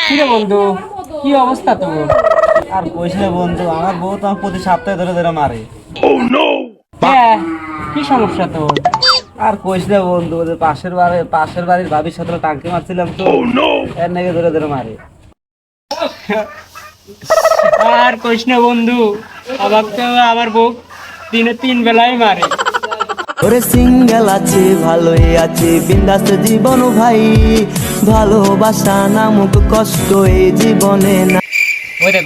কিরে বন্ধু, কি অবস্থা তোর? আর কইস না বন্ধু, আমার বউ তো আমার প্রতি সপ্তাহে ধরে ধরে মারে। হ্যাঁ, কি সমস্যা তোর? আর কইস না বন্ধু, ওদের পাশের বাড়ির ভাবির সাথে টাঙ্কি মারছিলাম তো, এর নাকি ধরে ধরে মারে। আর কইস না বন্ধু, অবাক তো আমার বউ দিনে 3 বেলায় মারে। ওরে সিঙ্গেল আছে ভালোই আছে বিন্দাস জীবন ভাই, ভালোবাসা নামক কষ্ট এই জীবনে না। ওই দেখ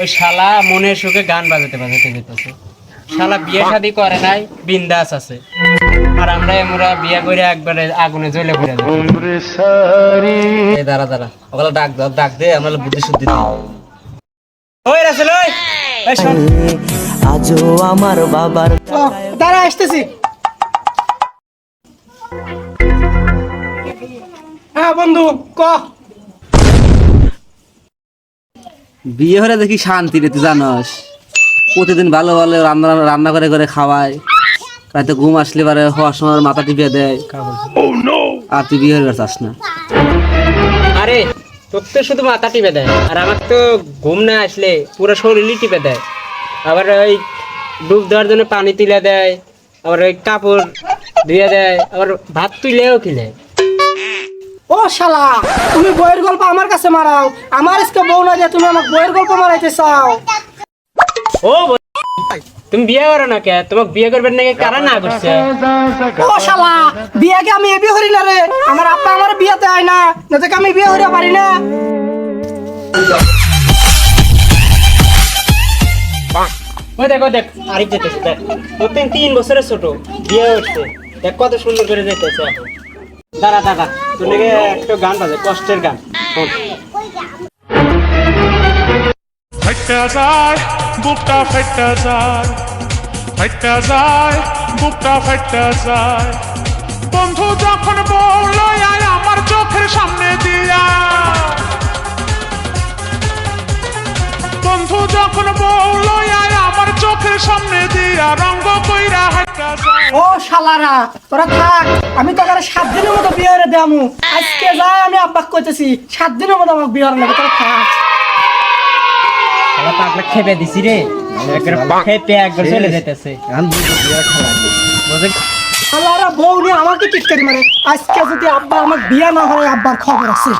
ওই শালা মনের সুখে গান বাজাতে বাজাতে যেতেছে। শালা বিয়ে শাদী করে নাই, বিন্দাস আছে। আর আমরা বিয়ে করে একবারে আগুনে জ্বলে পড়ে যাবো। এই দাঁড়া দাঁড়া, ওগুলো ডাক দে, আমরা বুদ্ধি শুদ্ধি দিই। ওই রাসেল, ওই শোন। আজও আমার বাবার দাঁড়া, আসতেছি। হ্যাঁ বন্ধু, ক। বিয়ে হলে দেখি শান্তি রে, তুই জানস। প্রতিদিন ভালো ভালো রান্না রান্না করে করে খাওয়ায়, রাতে ঘুম আসলে পারে হওয়ার সময় মাথা টিপে দেয়। আর তুই বিয়ে হয়ে চাস না? আরে তোর তো শুধু মাথা টিপে দেয়, আর আমার তো ঘুম না আসলে পুরো শরীরই টিপে দেয়। আবার ওই ডুব দেওয়ার জন্য পানি তুলে দেয়, আবার ওই কাপড় ধুয়ে দেয়, আবার ভাত তুলেও খিলে। ও শালা, তুমি বইয়ের গল্প আমার কাছে মারাও। আমার আজকে বউ না যে তুমি আমাকে বইয়ের গল্প মারাইতে চাও। ও তুমি বিয়ে করো না কে? তোমাকে বিয়ে করবেন নাকি কারা না করছে? ও শালা, বিয়েকে আমি বিয়ে করি না রে। আমার আব্বা আমার বিয়েতে আয় না, না থেকে আমি বিয়ে করিতে পারি না। দেখ আরেক যেতেছে, দেখ তোর 3 বছরের ছোট, বিয়ে হচ্ছে, দেখ কত সুন্দর করে যেতেছে এখন। দাঁড়া তোর নাকি একটা গান বাজে, কষ্টের গান। ফাইটা যায় বুকটা, ফাইটা যায়, ফাইটা যায় বুকটা, ফাইটা যায়। বন্ধু যখন বললো আয় আমার চোখের সামনে দিয়া, বন্ধু যখন বললো আয় আমার চোখের সামনে দিয়া, রঙ্গ কইরা হাইটা যায়। ও শালারা, তোরা থাক, আমি তোকে 7 দিনের মতো বিয়ে করে দেবো। আজকে যাই, আমি আব্বাক কইতেছি 7 দিনের মতো আমাকে বিয়ে করে নেবে। তোরা থাক। পাগলা খেপে দিছি রে, খেপে একবার চলে যেতেছে। শালারা বউ নিয়ে আমাকে টিটকারি মারে। আজকে যদি আব্বা আমার বিয়ে না হয়, আব্বার খবর আছে।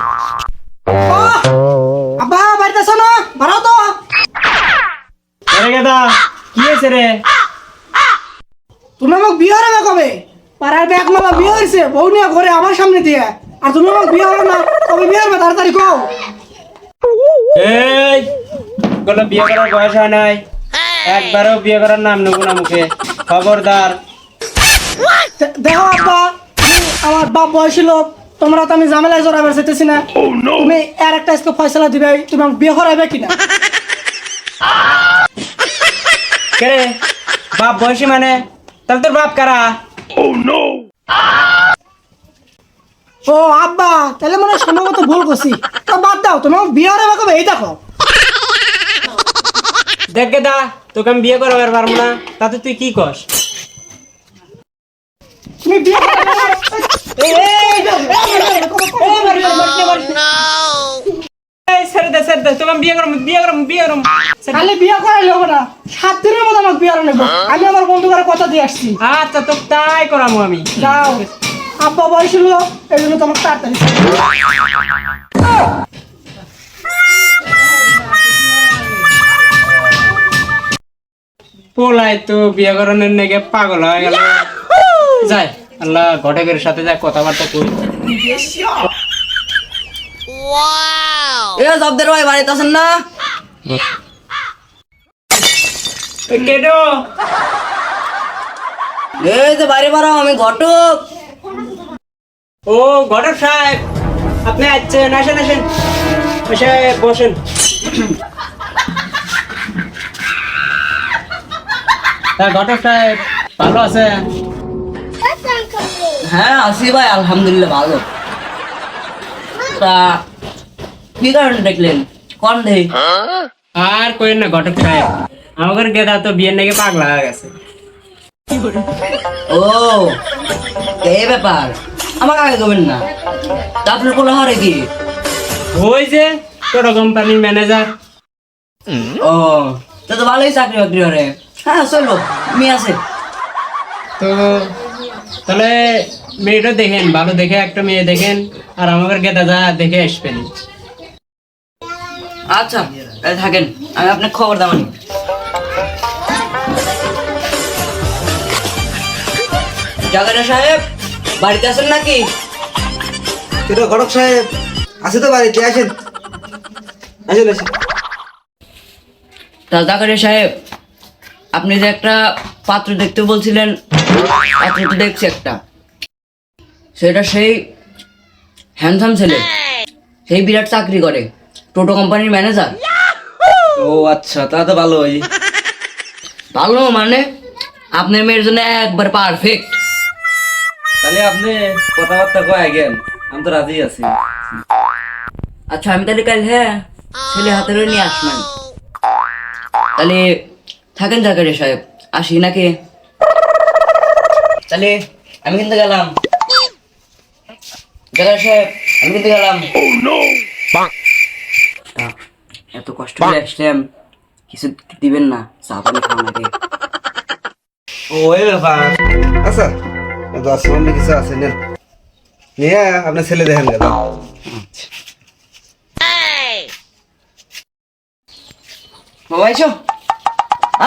আব্বা বাড়িতে আছো না? বাড়াও তো। কি হয়েছে রে? তুমি আমাকে বিয়ে হবে কবে? পাড়ার ব্যাগ মালা বিয়ে হয়েছে, বউ নিয়ে ঘরে আমার সামনে দিয়ে। আর তুমি আমাকে বিয়ে হবে না, কবে বিয়ে হবে তাড়াতাড়ি কও। এই কোনো বিয়ে করার বয়স হয় নাই, একবারও বিয়ে করার নাম নেবো না মুখে, খবরদার। দেখো আব্বা, আমার বাপ বয়সী লোক, তোমরা তো আমি ঝামেলায় জড়াবার চাইতেছি না। তুমি আর একটা আজকে ফয়সালা দিবে, তুমি আমাকে বিয়ে করাবে কিনা। কে রে বাপ বয়সী মানে? তাহলে তোর বাপ কারা? ও আব্বা, তাহলে মনে হয় সম্ভবত ভুল করছি। তা বাদ দাও, তুমি আমাকে বিয়ে করাবে কবে এই দেখো। দেখ দা, তোকে আমি বিয়ে করাবার পারবো না, তাতে তুই কি কস? তুমি বিয়ে করাবে না। ছেড়ে দে, তোকে আমি বিয়ে করবো। খালি বিয়ে করাইলে হবে না, 7 দিনের মতো আমাকে বিয়ে করে নেবো। আমি আমার বন্ধুদের কথা দিয়ে আসছি। আচ্ছা তো তাই করাবো আমি। যাও, আব্বা বয়সী লোক, এই জন্য তোমাকে তাড়াতাড়ি। পোলাই তো বিয়ে করানোর নাকি পাগল হয়ে গেল। যাই আল্লাহ ঘটকের সাথে যা কথাবার্তা করি। এ জবদের ভাই বাড়িতে আছেন না? কেডো এই যে বাইরে বাড়াও, আমি ঘটক। ও ঘটক সাহেব, আপনি আসছেন? আসেন এসে বসেন। ঘটক সাহেব ভালো আছে? হ্যাঁ আছি ভাই, আলহামদুলিল্লাহ ভালো। তা কি কারণে দেখলেন? কোন দেই? আর কইেন না ঘটক সাহেব, আমাদের গেদা তো বিয়ের নাকি পাগলা হয়ে গেছে। ও এই ব্যাপার, আমাকে আগে দেবেন না। তা আপনার বলা হয় কি? ওই যে টোটো কোম্পানির ম্যানেজার। ও তা তো ভালোই চাকরি বাকরি করে। হ্যাঁ চলবো, মেয়ে আছে। তো তাহলে মেয়েটা দেখেন, ভালো দেখে একটা মেয়ে দেখেন, আর আমাদের গেদা যা দেখে আসবেন। আচ্ছা তাহলে থাকেন, আমি আপনাকে খবর দেওয়ানি। জাকারিয়া সাহেব বাড়িতে আছেন নাকি? কিন্তু ঘটক সাহেব আছে তো বাড়িতে, আসেন আসেন আসেন। তা জাকারিয়া সাহেব, আপনি যে একটা পাত্র দেখতে বলছিলেন, পাত্র তো দেখছি একটা, সেটা সেই হ্যান্ডসাম ছেলে, সেই বিরাট চাকরি করে, টোটো কোম্পানির ম্যানেজার। ও আচ্ছা, তা তো ভালোই। ভালো মানে আপনার মেয়ের জন্য একবার পারফেক্ট। তাহলে আপনি কথাবার্তা কয় গেন, আমি তো রাজি আছি। আচ্ছা আমি তাহলে কাল হ্যাঁ ছেলে হাতে করে নিয়ে আসবেন। তাহলে থাকেন জাকারিয়া সাহেব, আসি নাকি? তাহলে আমি কিন্তু গেলাম জাকারিয়া সাহেব, আমি কিন্তু গেলাম। এত কষ্ট করে আসলাম, কিছু দিবেন না? চা পানি খাওয়া নাকি? ও এই ব্যাপার। আচ্ছা 10 মিনিট কিছু আছে, নেন নিয়ে আপনার ছেলে দেখেন গেল। বাবা এসো,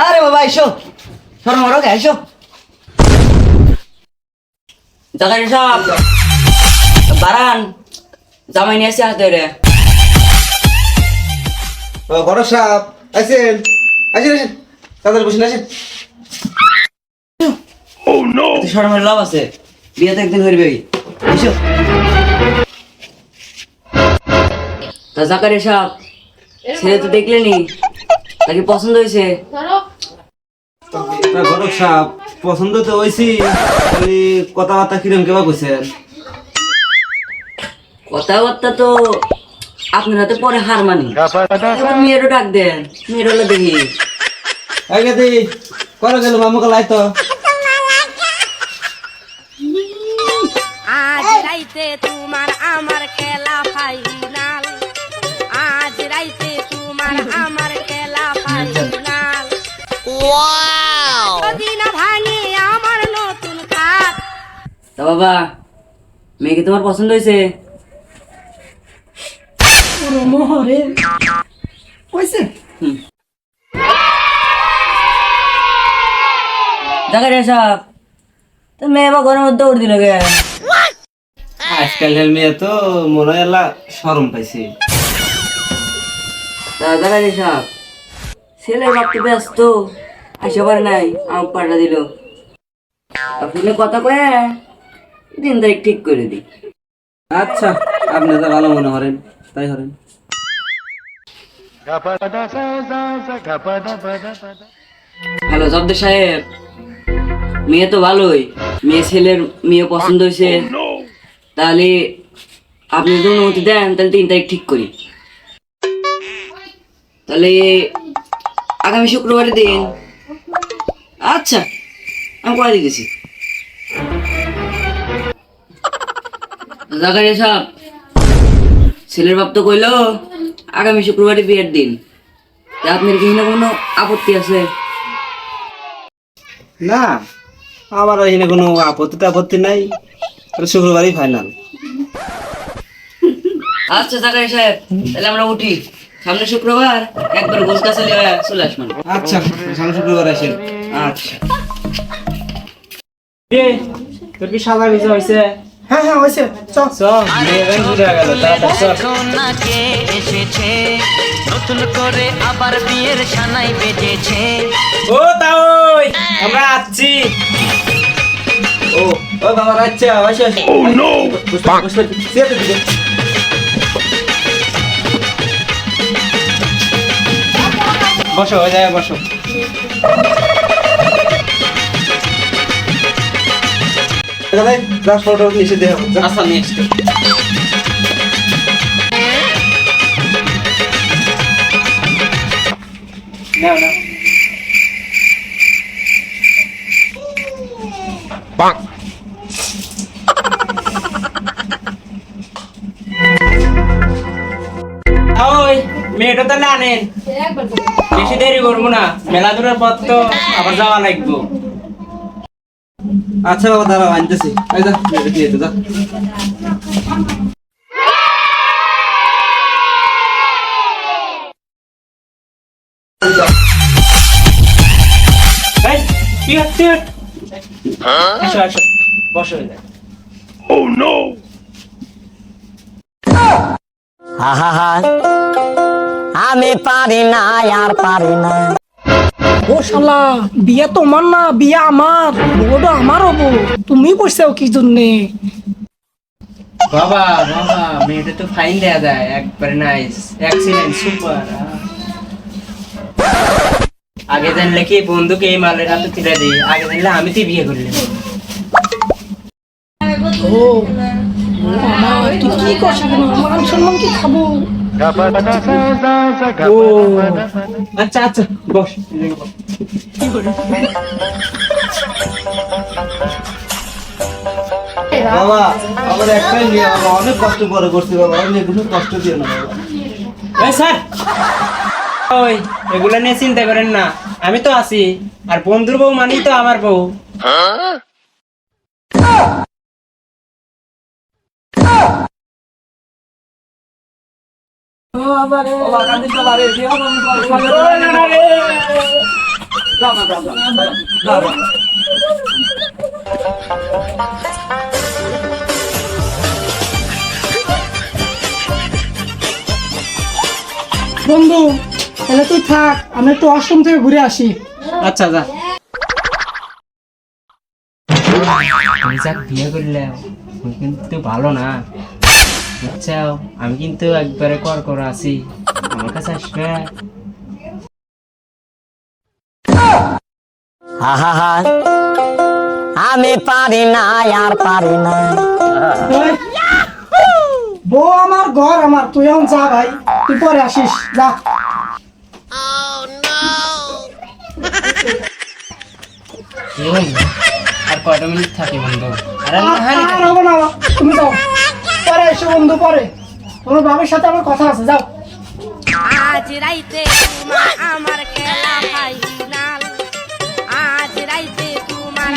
আরে বাবা এসো, সর মরো এসো। জাকারিয়া সাহেব বারান, জামাই নিয়ে এসে হাতে রে। ও ঘটক সাহেব আসেন আসেন আসেন, তাড়াতাড়ি বসেন, আসেন। শরমের লাভ আছে, বিয়ে তো একদিন হইবে। এসো। তা জাকারিয়া সাহেব, ছেলে তো দেখলেনি, তাকে পছন্দ হয়েছে? ঘটক সাহেব পছন্দ তো হয়েছি, খালি কথাবার্তা কিরম কেবা কইছেন? কথাবার্তা তো আপনার হাতে পরে হার মানি। এবার মেয়েরও ডাক দেন, মেয়ের হলে দেখি। আগে দিই করে গেল মামুকে লাই তো। আজ রাইতে তোমার আমার খেলা ফাইনাল, আজ রাইতে তোমার আমার খেলা ফাইনাল। যদি না ভাঙে আমার নতুন খাট। তা বাবা, মেয়েকে তোমার পছন্দ হয়েছে? পুরো মোহরে কইছে। জাকারিয়া সাহেব, তো মেয়ে বা ঘরের মধ্যে দৌড় দিল গে? আজকালের মেয়ে তো মনে হয় এলা শরম পাইছে। তা জাকারিয়া সাহেব, ছেলে ভাবতে ব্যস্ত, আসতে পারে নাই, আমাকে পাঠা দিল। আপনি কথা কয়ে দিন তারিখ ঠিক করে দিই। আচ্ছা আপনি যা ভালো মনে করেন তাই করেন। হ্যালো জব্দের সাহেব, মেয়ে তো ভালোই, ছেলের মেয়ে পছন্দ হয়েছে। তাহলে আপনি যদি অনুমতি দেন তাহলে 3 তারিখ ঠিক করি। তাহলে আগামী শুক্রবারের দিন। আচ্ছা আমি করে দিতেছি। জাকারিয়া সাহেব, ছেলের বাপ তো কইলো আগামী শুক্রবারে বিয়ের দিন, তা আপনার কি না কোনো আপত্তি আছে? না আমার এখানে কোনো আপত্তি নাই, তাহলে শুক্রবারই ফাইনাল। আচ্ছা জাকারিয়া সাহেব, তাহলে আমরা উঠি। সামনে শুক্রবার একবার গোছগাছালি হয়ে চলে আসবেন। আচ্ছা সামনে শুক্রবার আসেন। আচ্ছা তোর কি সাদা ভিজা হয়েছে? হ্যাঁ হ্যাঁ হয়েছে, চল। চল মেয়ে ব্যাংক ঘুরে গেল, তাড়াতাড়ি চল। সোনাকে এসেছে নতুন করে আবার বিয়ের সানাই বেজেছে। ও তাও আমরা আসছি। ও ও বাবা আচ্ছা আসো আসো। ও নো সিয়াতে দিবে। বসো, ওই জায়গায় বসো। দাদা যা ফটো নিচে দেও। আচ্ছা নিয়ে আসছি। নাও নাও। ওই মেয়েটা তাহলে আনেন, বেশি দেরি করবো না, মেলা দূরের পথ তো আবার যাওয়া লাগবো। আচ্ছা বাবা দাঁড়াও আনতেছি, এই যা মেয়েটা দিয়ে দে, যা। এই, কি হচ্ছে? আসো আসো, বসো এখানে। আমি পারি না আর পারি না। ও শালা, বিয়া তোমার না, বিয়া আমার, বউটা আমার হবো। তুমি বসছো কি জন্যে? বাবা বাবা, মেয়েটা তো ফাইন দেয়া যায়, একবারে নাইস, এক্সিলেন্ট, সুপার। আগে জানলে কি বন্ধুকে এই মালের হাতে তুলে দিই, আগে জানলে আমি তো বিয়ে করলাম। ও আমার, তুই কি করছিস? মান সম্মান কি খাবো? ও আচ্ছা আচ্ছা, বস। বাবা আমার একটাই মেয়ে, বাবা অনেক কষ্ট করে করছি বাবা, আমি এগুলো কষ্ট দিও না বাবা। ওই স্যার, ওই এগুলা নিয়ে চিন্তা করেন না, আমি তো আছি, আর বন্ধুর বউ মানেই তো আমার বউ। বাবা কান্দিস না বারে, বিয়ে হবে না, যা না, যা, যা, যা, যা। বন্ধু, তাহলে তুই থাক, আমি একটু আশ্রম থেকে ঘুরে আসি। আচ্ছা যা। তুমি যাক বিয়ে করলে তুমি কিন্তু ভালো না, বুঝছো? আমি কিন্তু একবারে কর আছি, আমার কাছে আসবে। আমি পারি না আর পারি না। বউ আমার, ঘর আমার, তুই এখন যা ভাই, তুই পরে আসিস, যা। কি বন্ধু, আর কয়টা মিনিট থাকি বন্ধু? আর আমি আর হানি হবে না, তুমি যাও, পরে এসো বন্ধু, পরে তোমার বাবার সাথে আমার কথা আছে, যাও। আজ রাইতে তোমার আমার খেলা ফাইনাল, আজ রাইতে তোমার